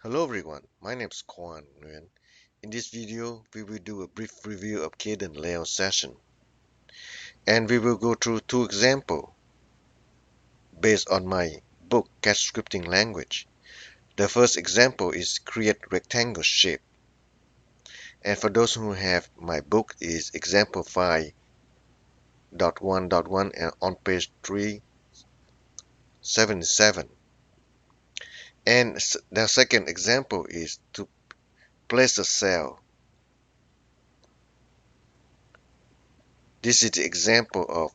Hello everyone, my name is Kwan Nguyen. In this video, we will do a brief review of Cadence layout session. And we will go through two examples based on my book, Cat Scripting Language. The first example is create rectangle shape. And for those who have my book is example 5.1.1 and on page 377. And the second example is to place a cell. This is the example of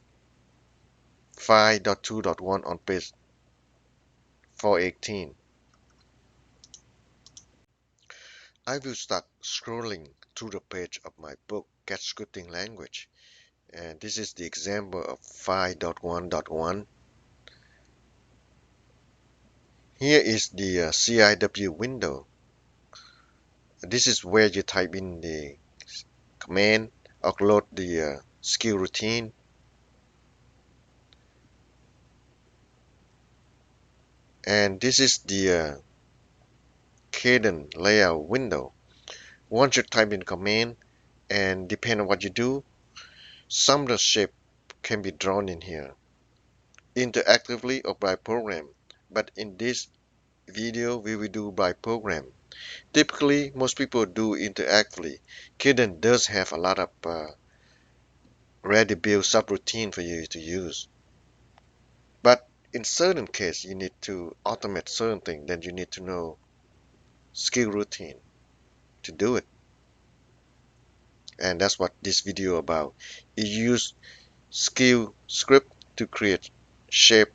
5.2.1 on page 418. I will start scrolling through the page of my book, Cat Scripting Language. And this is the example of 5.1.1. Here is the CIW window. This is where you type in the command, upload the skill routine. And this is the Cadence layout window. Once you type in command, and depending on what you do, some of the shape can be drawn in here, interactively or by program. But in this video, we will do by program. Typically, most people do interactively. Cadence does have a lot of ready-built subroutine for you to use. But in certain case, you need to automate certain things, then you need to know skill routine to do it. And that's what this video about. You use skill script to create shape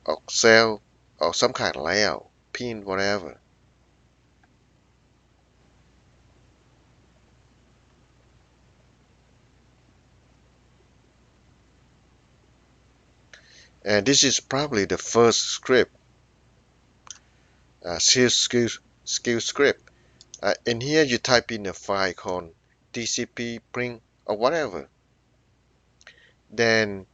or cell or some kind of layout, pin, whatever. And this is probably the first script, skill script. In here, you type in a file called TCP print or whatever. Then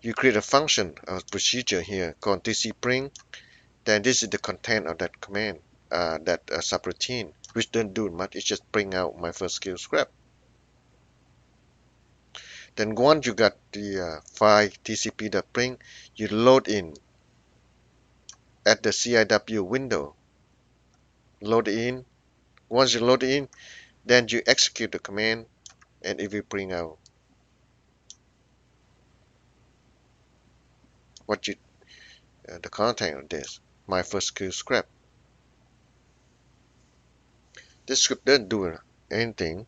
you create a function or procedure here called TCP print. Then this is the content of that command, that subroutine, which doesn't do much. It just bring out my first skill script. Then once you got the file tcp.print, you load in at the CIW window. Load in. Once you load in, then you execute the command, and it will bring out what you the content of this, my first skill script. This script doesn't do anything.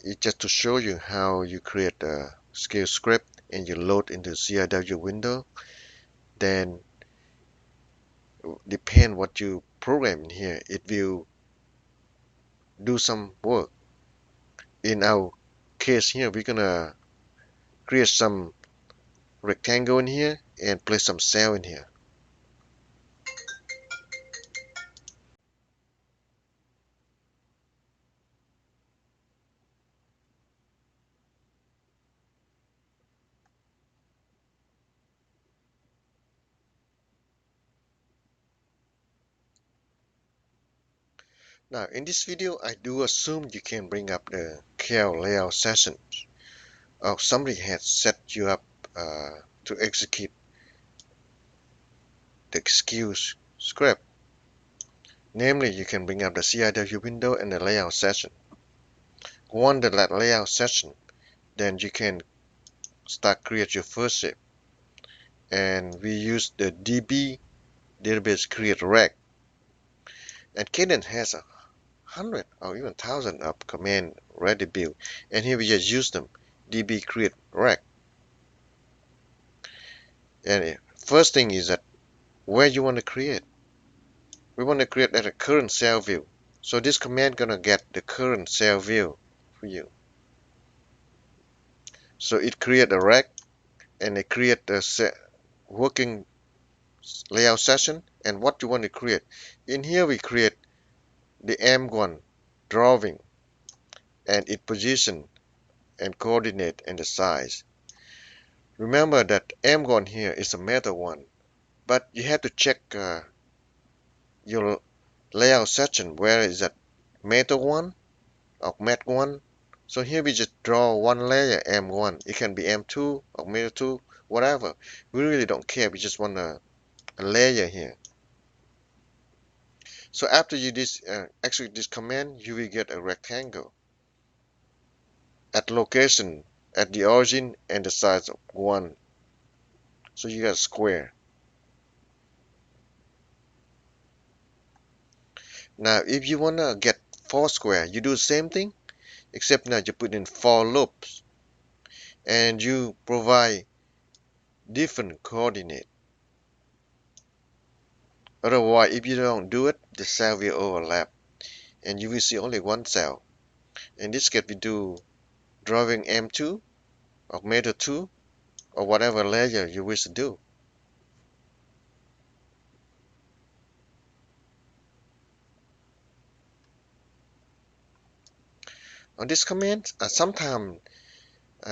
It's just to show you how you create a skill script and you load into CIW window. Then depend what you program in here, it will do some work. In our case here, we're gonna create some rectangle in here and place some cell in here. Now in this video, I do assume you can bring up the KL layout session. Somebody has set you up to execute the skills script. Namely, you can bring up the CIW window and the layout session. Once the layout session, then you can start create your first shape. And we use the DB database create rec. And Cadence has 100 or even 1,000 of command ready built. And here we just use them. DB create rec. And first thing is that where you want to create. We want to create at a current cell view. So this command gonna get the current cell view for you. So it create a rec and it create the working layout session and what you want to create. In here we create the M1 drawing and its position and coordinate and the size. Remember that M1 here is a meta one, but you have to check your layout section. Where is that? Method 1 or Mat 1. So here we just draw one layer, M1. It can be M2 or Method 2, whatever. We really don't care. We just want a layer here. So after you execute this command, you will get a rectangle at location, at the origin, and the size of 1. So you got a square. Now if you want to get 4 square, you do the same thing, except now you put in 4 loops and you provide different coordinate. Otherwise, if you don't do it, the cell will overlap and you will see only one cell. In this case, we do drawing M2 or method 2 or whatever layer you wish to do. On this command, sometimes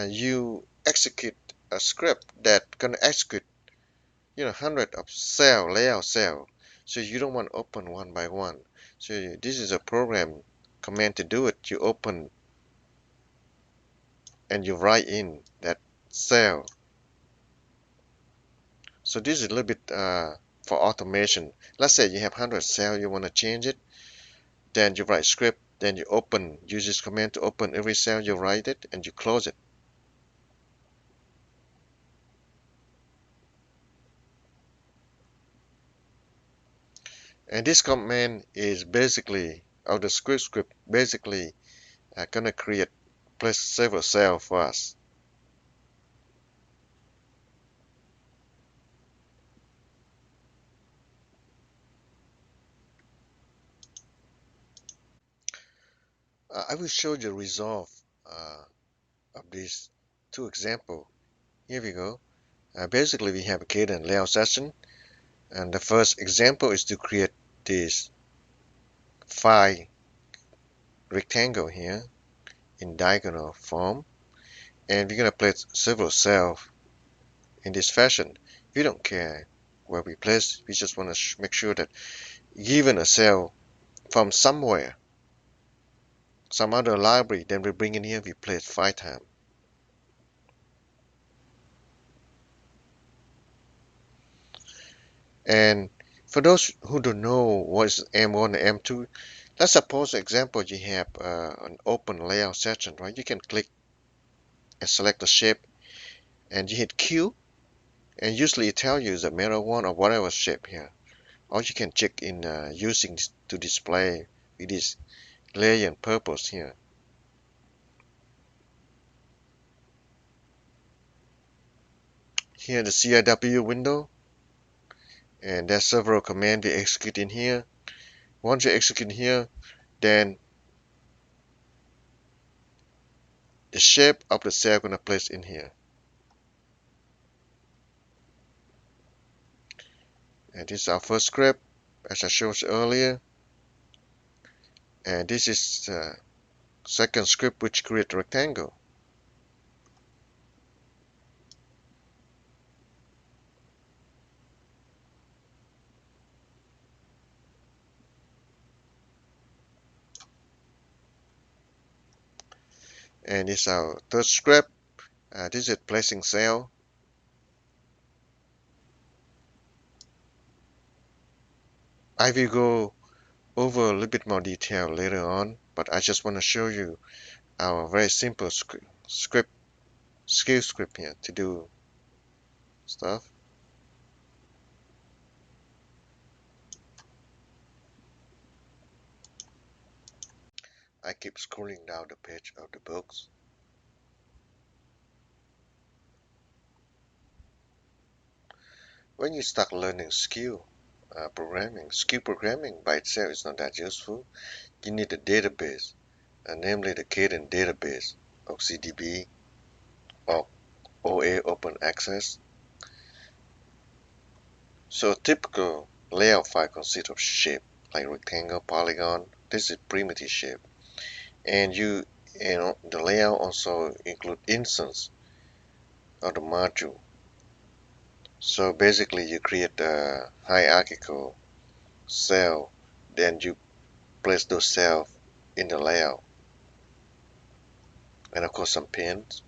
you execute a script that gonna execute hundred of cell layout cell, so you don't want to open one by one. So this is a program command to do it. You open and you write in that cell. So this is a little bit for automation. Let's say you have 100 cell, you want to change it, then you write script, then you open, use this command to open every cell, you write it and you close it. And this command is basically, or the script basically gonna create place several cells for us. I will show you the result of these two examples. Here we go. Basically, we have a Cadence layout session, and the first example is to create this 5 rectangle here in diagonal form, and we're gonna place several cells in this fashion. We don't care where we place. We just want to make sure that given a cell from somewhere, some other library, then we bring in here, we place 5 times. And for those who don't know what is M1 and M2, let's suppose, for example, you have an open layout section, right? You can click and select the shape and you hit Q, and usually it tells you the mirror one or whatever shape here. Or you can check in using to display with this layer and purpose here. Here the CIW window, and there's several commands we execute in here. Once you execute here, then the shape of the cell gonna place in here. And this is our first script, as I showed you earlier. And this is the second script, which creates a rectangle. And this is our third script. This is placing cell. I will go over a little bit more detail later on, but I just want to show you our very simple skill script here to do stuff. I keep scrolling down the page of the books. When you start learning skill programming by itself is not that useful. You need a database, namely the Cadence database or CDB or OA Open Access. So a typical layout file consists of shape like rectangle, polygon. This is primitive shape, and you know the layout also include instance of the module. So basically, you create a hierarchical cell then you place those cells in the layout, and of course some pins.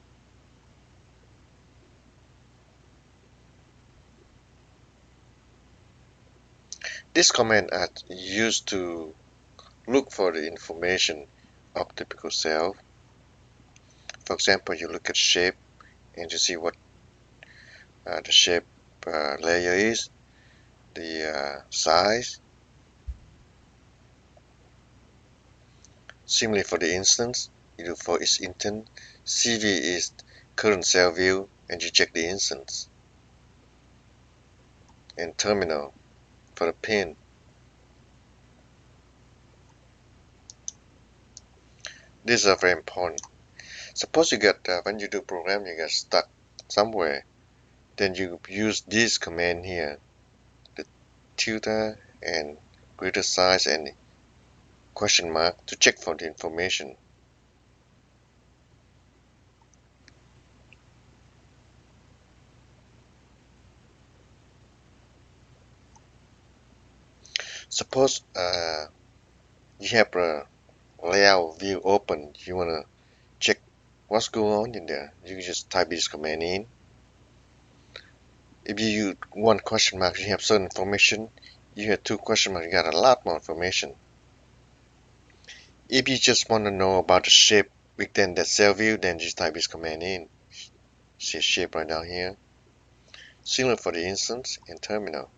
This command are used to look for the information of typical cell. For example, you look at shape and you see what the shape layer is, the size. Similarly for the instance, you do for each instance, CV is current cell view, and you check the instance. And terminal for the pin. These are very important. Suppose you get when you do program you get stuck somewhere, then you use this command here, the tilde and greater size and question mark to check for the information. Suppose you have a layout view open, you want to check what's going on in there, you just type this command in. If you use one question mark, you have certain information. You have two question marks, you got a lot more information. If you just want to know about the shape within the cell view, then just type this command in. See shape right down here. Similar for the instance and terminal.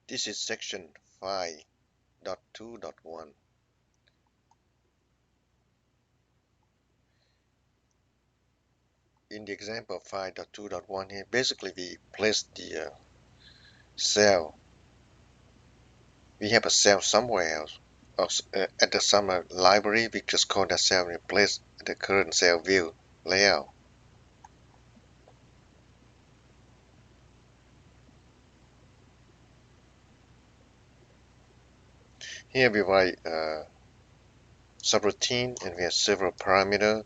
This is section 5.2.1. In the example of 5.2.1 here, basically we place the cell. We have a cell somewhere else. At the summer library, we just call that cell and replace the current cell view layout. Here we write subroutine and we have several parameters.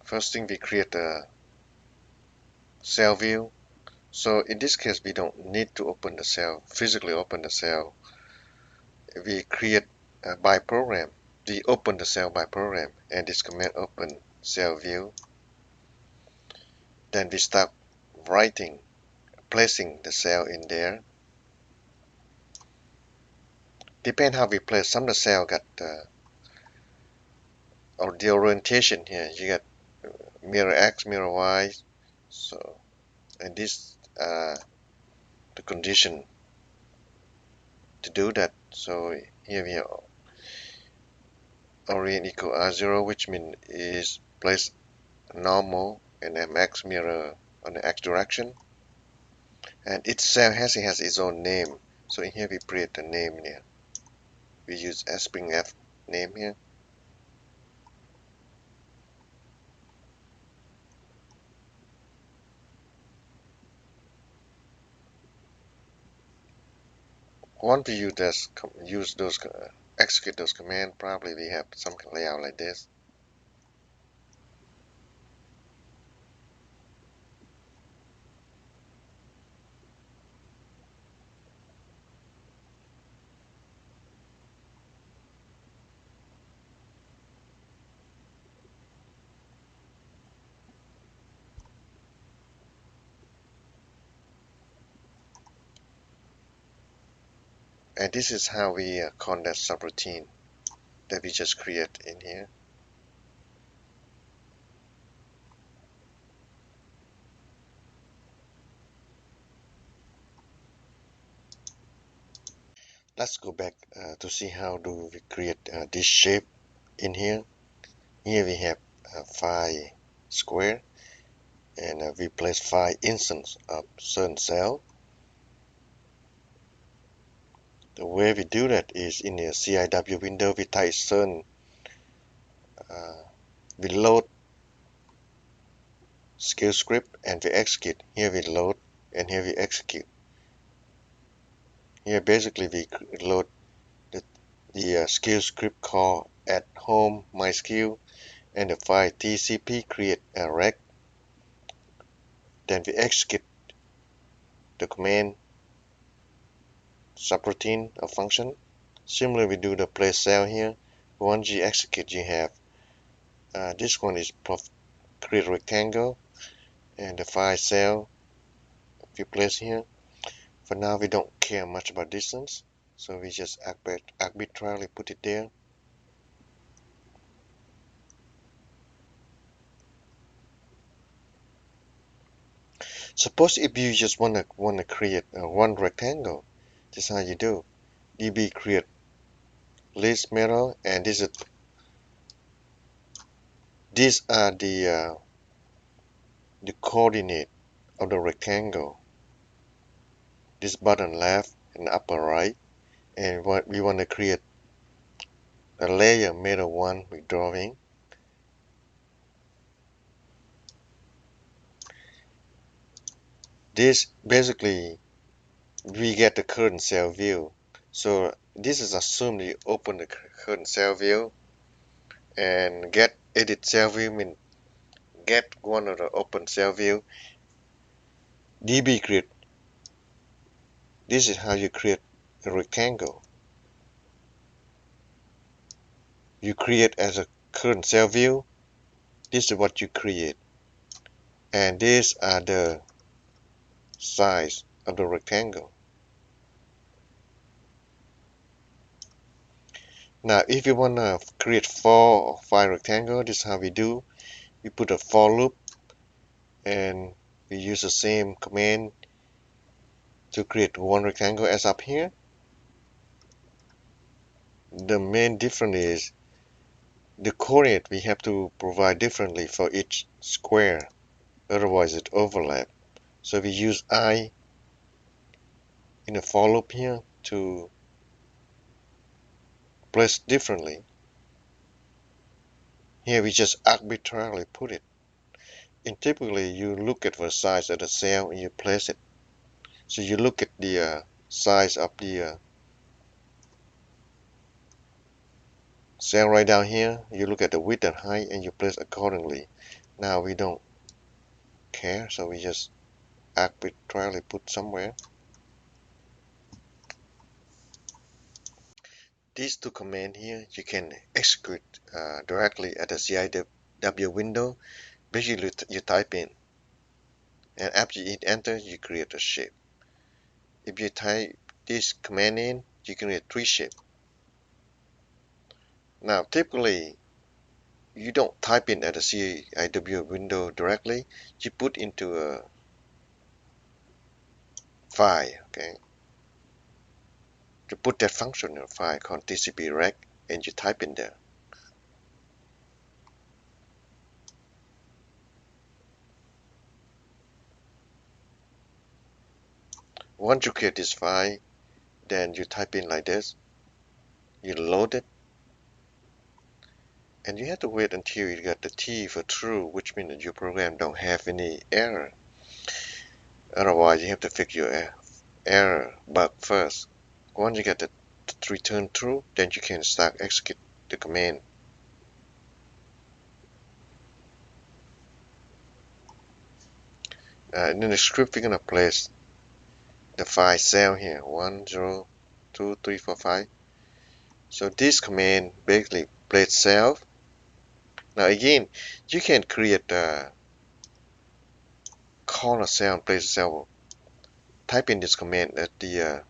First thing, we create a cell view. So in this case, we don't need to open the cell, physically open the cell. We create by program. We open the cell by program, and this command open cell view. Then we start writing, placing the cell in there. Depend how we place. Some of the cell got or the orientation here. You got mirror X, mirror Y. So and this the condition to do that. So here we have orient equal R0, which means is place normal and MX mirror on the X direction. And each cell has its own name. So in here we create the name here. We use sprintf name here. Once we use those execute those commands, probably we have some layout like this. And this is how we call that subroutine that we just create in here. Let's go back to see how do we create this shape in here. Here we have 5 square. and we place 5 instances of certain cell. The way we do that is in the CIW window, we type certain, we load skill script and we execute. Here we load and here we execute. Here basically we load the skill script called at home my skill and the file tcp create a rec. Then we execute the command subroutine or function. Similarly, we do the place cell here. Once you execute, you have this one is create rectangle and the file cell we place here. For now, we don't care much about distance, so we just arbitrarily put it there. Suppose if you just wanna create one rectangle, this is how you do. db create list mirror, and these are the coordinate of the rectangle. This bottom left and upper right, and what we want to create a layer middle one with drawing. This basically we get the current cell view. So this is assumed you open the current cell view and get edit cell view mean get one of the open cell view. db create. This is how you create a rectangle. You create as a current cell view. This is what you create, and these are the size of the rectangle. Now if you want to create 4 or 5 rectangles, this is how we do. We put a for loop and we use the same command to create one rectangle as up here. The main difference is the coordinate we have to provide differently for each square, otherwise it overlaps. So we use I in a for loop here to place differently. Here we just arbitrarily put it. And typically you look at the size of the cell and you place it. So you look at the size of the cell right down here. You look at the width and height and you place accordingly. Now we don't care, so we just arbitrarily put somewhere. These two commands here you can execute directly at the CIW window. Basically you type in, and after you hit enter you create a shape. If you type this command in, you can create 3 shapes. Now typically you don't type in at the CIW window directly, you put into a file, okay? You put that function in a file called tcp-rec and you type in there. Once you create this file, then you type in like this, you load it, and you have to wait until you get the T for true, which means that your program don't have any error. Otherwise, you have to fix your error bug first. Once you get the return true, then you can start execute the command. In the script, we're gonna place the file cell here 1 0 2 3 4 5. So this command basically place cell. Now again, you can create call a cell and place a cell. Type in this command at the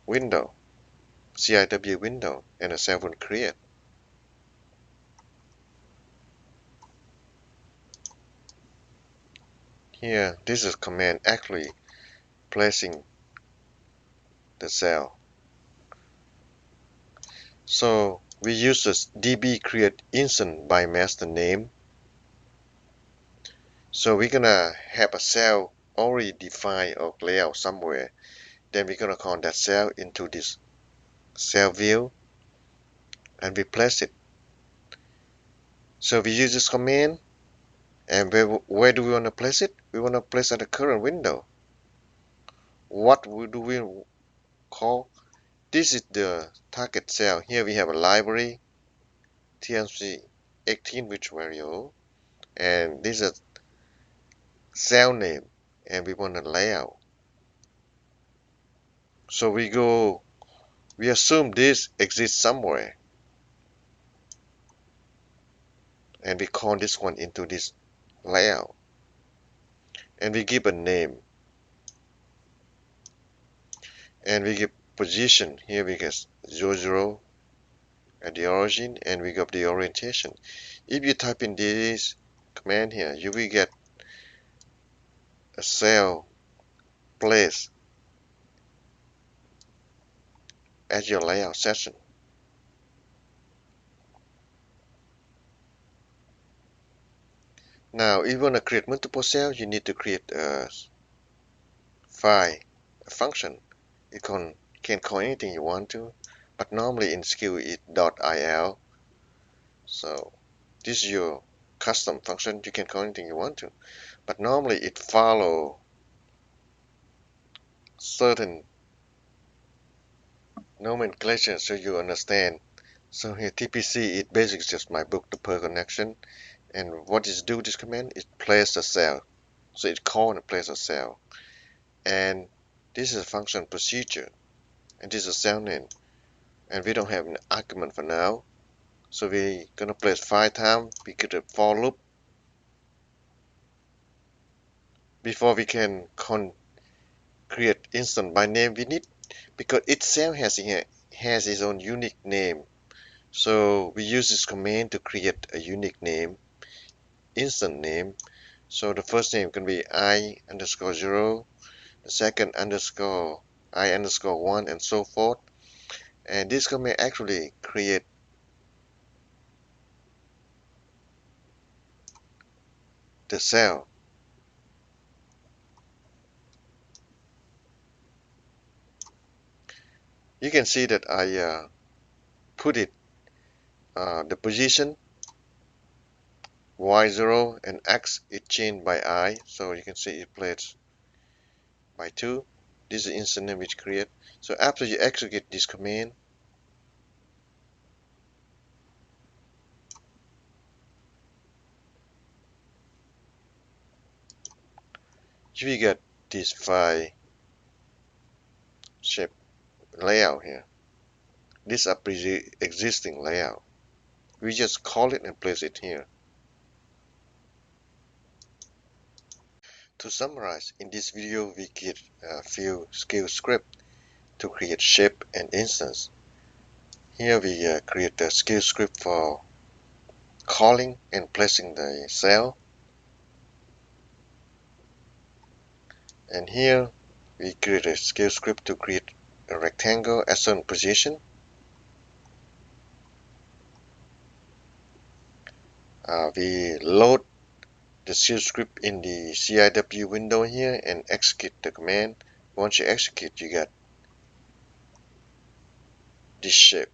window, CIW window, and a cell will create. Here, this is command actually placing the cell. So we use this db create instance by master name. So we're gonna have a cell already defined or layout somewhere. Then we're gonna call that cell into this cell view and we place it. So we use this command, and where do we want to place it? We want to place at the current window. What do we call? This is the target cell. Here we have a library, TMC 18 which variable, and this is a cell name, and we want a layout. So we assume this exists somewhere, and we call this one into this layout, and we give a name, and we give position. Here we get 0, 0 at the origin, and we give the orientation. If you type in this command here, you will get a cell place as your layout section. Now, if you want to create multiple cells, you need to create a file, a function. You can call anything you want to, but normally in skill it's .il. So this is your custom function. You can call anything you want to, but normally it follow certain nomenclature so you understand. So here TPC is basically just my book to per connection, and what is do this command is place a cell. So it call and place a cell, and this is a function procedure, and this is a cell name, and we don't have an argument for now. So we're gonna place 5 times. We get a for loop before we can create instance by name. We need, because each cell has its own unique name. So we use this command to create a unique name, instant name. So the first name can be I_0, the second underscore I_1, and so forth. And this command actually create the cell. You can see that I put it the position y0 and x is changed by I, so you can see it placed by 2. This is the instant name which create. So after you execute this command, you will get this file shape layout here. This is a existing layout. We just call it and place it here. To summarize, in this video we get a few skill scripts to create shape and instance. Here we create a skill script for calling and placing the cell, and here we create a skill script to create a rectangle at certain position. We load the skill script in the CIW window here and execute the command. Once you execute, you get this shape.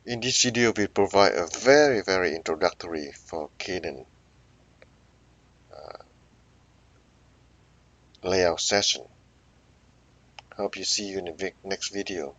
In this video, we provide a very introductory for Cadence layout session. Hope you see you in the next video.